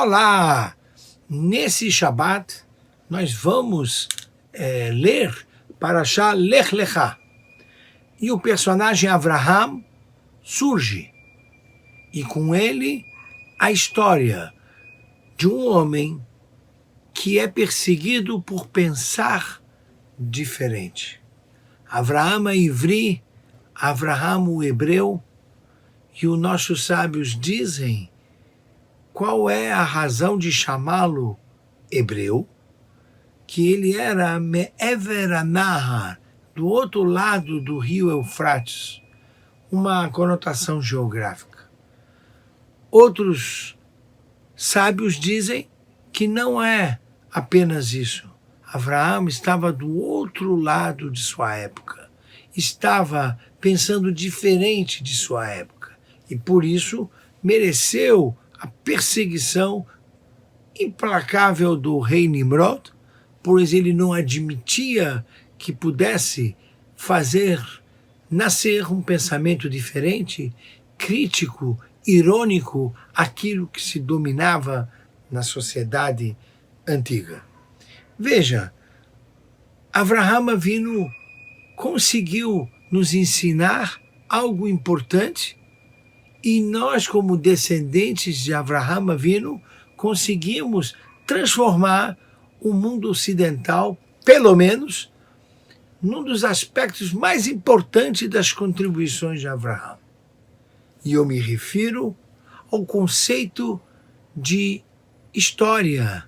Olá! Nesse Shabat, nós vamos ler Parashá Lech Lecha. E o personagem Avraham surge. E com ele, a história de um homem que é perseguido por pensar diferente. Avraham é ivri, Avraham o hebreu, e os nossos sábios dizem qual é a razão de chamá-lo hebreu, que ele era Me'ever Anahar, do outro lado do rio Eufrates, uma conotação geográfica. Outros sábios dizem que não é apenas isso. Avraham estava do outro lado de sua época, estava pensando diferente de sua época e por isso mereceu a perseguição implacável do rei Nimrod, pois ele não admitia que pudesse fazer nascer um pensamento diferente, crítico, irônico, aquilo que se dominava na sociedade antiga. Veja, Avraham Avinu conseguiu nos ensinar algo importante e nós, como descendentes de Avraham Avinu, conseguimos transformar o mundo ocidental, pelo menos, num dos aspectos mais importantes das contribuições de Avraham. E eu me refiro ao conceito de história,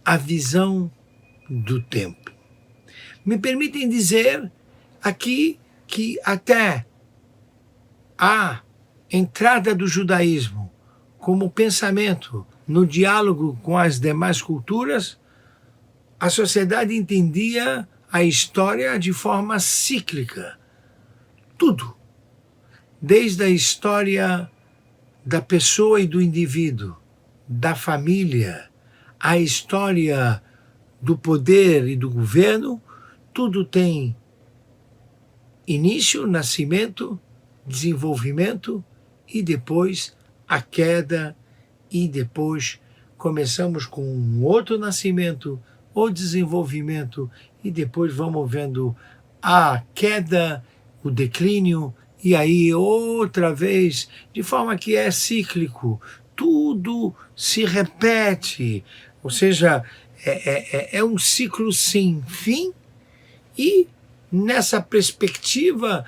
a visão do tempo. Me permitem dizer aqui que até a entrada do judaísmo como pensamento no diálogo com as demais culturas, a sociedade entendia a história de forma cíclica. Tudo. Desde a história da pessoa e do indivíduo, da família, a história do poder e do governo, tudo tem início, nascimento, desenvolvimento e depois a queda e depois começamos com um outro nascimento, o desenvolvimento e depois vamos vendo a queda, o declínio e aí outra vez, de forma que é cíclico, tudo se repete, ou seja, é um ciclo sem fim e nessa perspectiva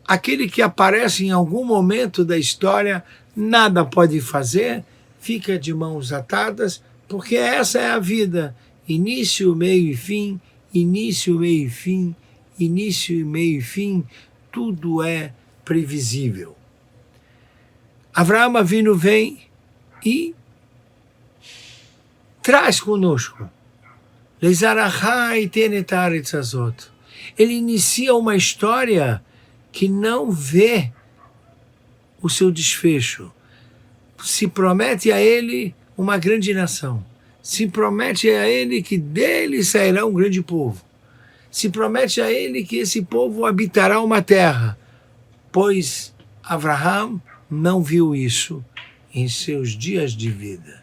aquele que aparece em algum momento da história nada pode fazer, fica de mãos atadas, porque essa é a vida. Início, meio e fim, início, meio e fim, início, meio e fim, tudo é previsível. Avraham Avinu vem e traz conosco. Ele inicia uma história que não vê o seu desfecho. Se promete a ele uma grande nação. Se promete a ele que dele sairá um grande povo. Se promete a ele que esse povo habitará uma terra. Pois Avraham não viu isso em seus dias de vida.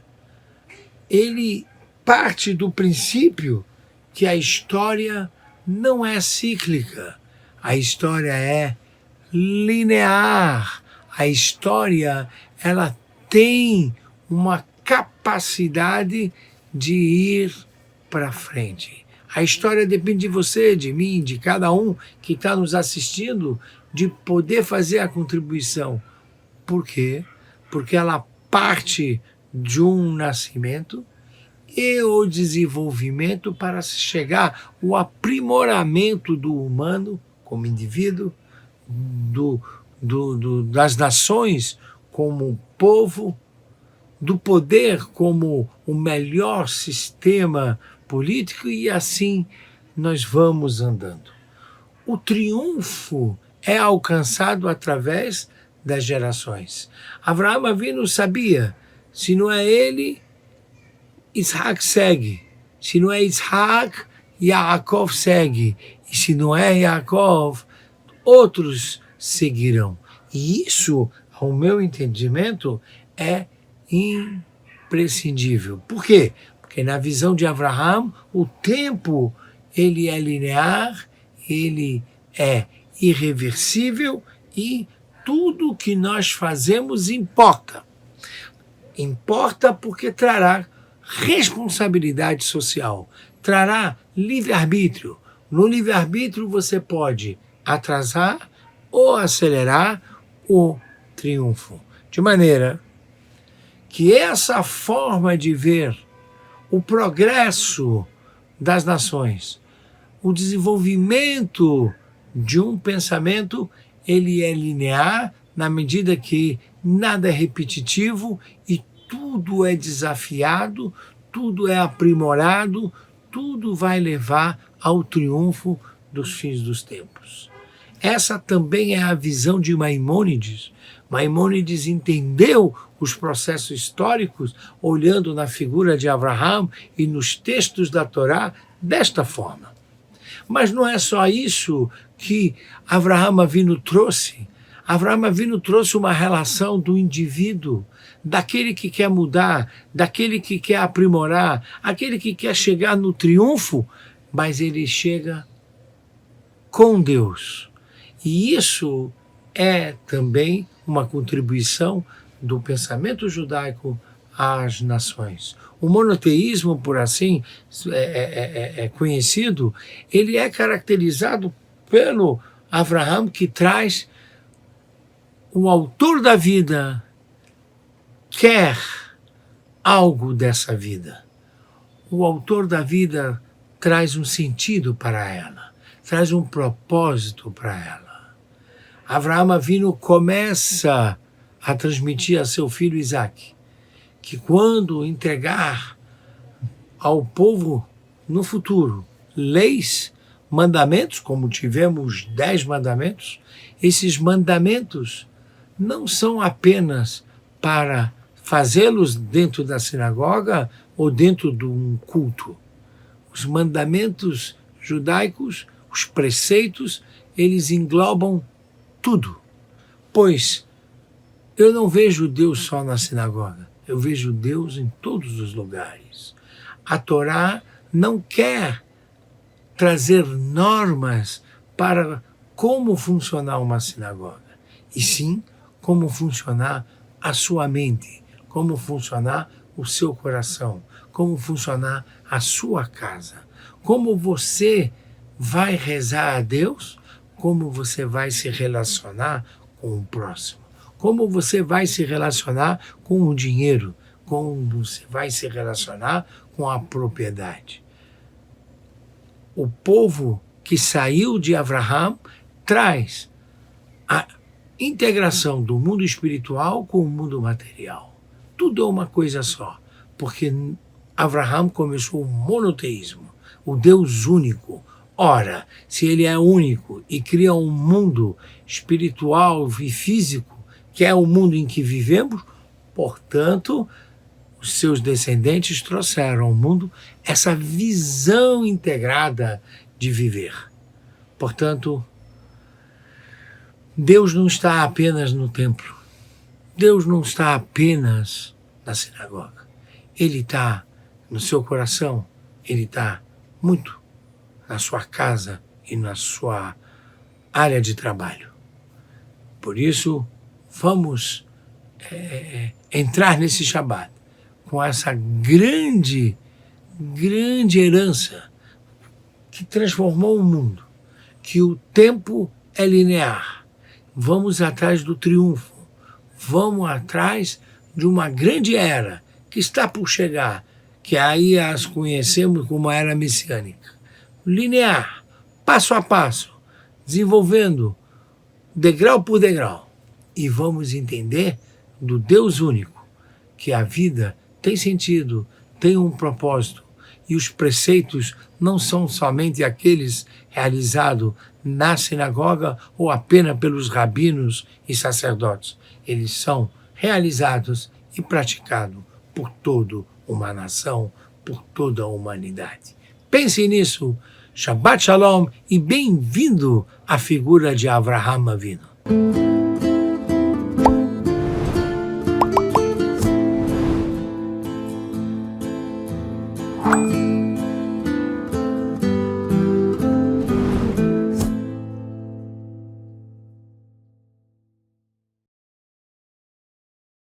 Ele parte do princípio que a história não é cíclica. A história é linear. A história, ela tem uma capacidade de ir para frente. A história depende de você, de mim, de cada um que está nos assistindo, de poder fazer a contribuição. Por quê? Porque ela parte de um nascimento e o desenvolvimento para chegar ao aprimoramento do humano como indivíduo, das nações como povo, do poder como o melhor sistema político e assim nós vamos andando. O triunfo é alcançado através das gerações. Avraham Avinu sabia, se não é ele, Isaac segue. Se não é Isaac, Yaakov segue. E se não é Yaakov, outros seguirão. E isso, ao meu entendimento, é imprescindível. Por quê? Porque na visão de Avraham, o tempo ele é linear, ele é irreversível e tudo que nós fazemos importa. Importa porque trará responsabilidade social, trará livre-arbítrio. No livre-arbítrio você pode atrasar ou acelerar o triunfo. De maneira que essa forma de ver o progresso das nações, o desenvolvimento de um pensamento, ele é linear na medida que nada é repetitivo e tudo é desafiado, tudo é aprimorado, tudo vai levar ao triunfo dos fins dos tempos. Essa também é a visão de Maimônides. Maimônides entendeu os processos históricos olhando na figura de Avraham e nos textos da Torá desta forma. Mas não é só isso que Avraham Avinu trouxe. Avraham Avinu trouxe uma relação do indivíduo, daquele que quer mudar, daquele que quer aprimorar, aquele que quer chegar no triunfo, mas ele chega com Deus. E isso é também uma contribuição do pensamento judaico às nações. O monoteísmo, por assim é conhecido, ele é caracterizado pelo Avraham, que traz o autor da vida quer algo dessa vida. O autor da vida traz um sentido para ela, traz um propósito para ela. Avraham Avinu começa a transmitir a seu filho Isaac que quando entregar ao povo no futuro leis, mandamentos, como tivemos 10 mandamentos, esses mandamentos não são apenas para fazê-los dentro da sinagoga ou dentro de um culto. Os mandamentos judaicos, os preceitos, eles englobam tudo. Pois eu não vejo Deus só na sinagoga, eu vejo Deus em todos os lugares. A Torá não quer trazer normas para como funcionar uma sinagoga, e sim como funcionar a sua mente, como funcionar o seu coração, como funcionar a sua casa, como você vai rezar a Deus, como você vai se relacionar com o próximo, como você vai se relacionar com o dinheiro, como você vai se relacionar com a propriedade. O povo que saiu de Avraham traz a integração do mundo espiritual com o mundo material. Tudo é uma coisa só, porque Avraham começou o monoteísmo, o Deus único. Ora, se ele é único e cria um mundo espiritual e físico, que é o mundo em que vivemos, portanto, os seus descendentes trouxeram ao mundo essa visão integrada de viver. Portanto, Deus não está apenas no templo. Deus não está apenas na sinagoga. Ele está no seu coração, ele está muito na sua casa e na sua área de trabalho. Por isso, vamos entrar nesse Shabat com essa grande herança que transformou o mundo, que o tempo é linear. Vamos atrás do triunfo, vamos atrás de uma grande era que está por chegar, que aí as conhecemos como a era messiânica. Linear, passo a passo, desenvolvendo degrau por degrau. E vamos entender do Deus único, que a vida tem sentido, tem um propósito, e os preceitos não são somente aqueles realizados na sinagoga ou apenas pelos rabinos e sacerdotes. Eles são realizados e praticados por toda uma nação, por toda a humanidade. Pense nisso. Shabbat Shalom e bem-vindo à figura de Avraham Avinu. Deus.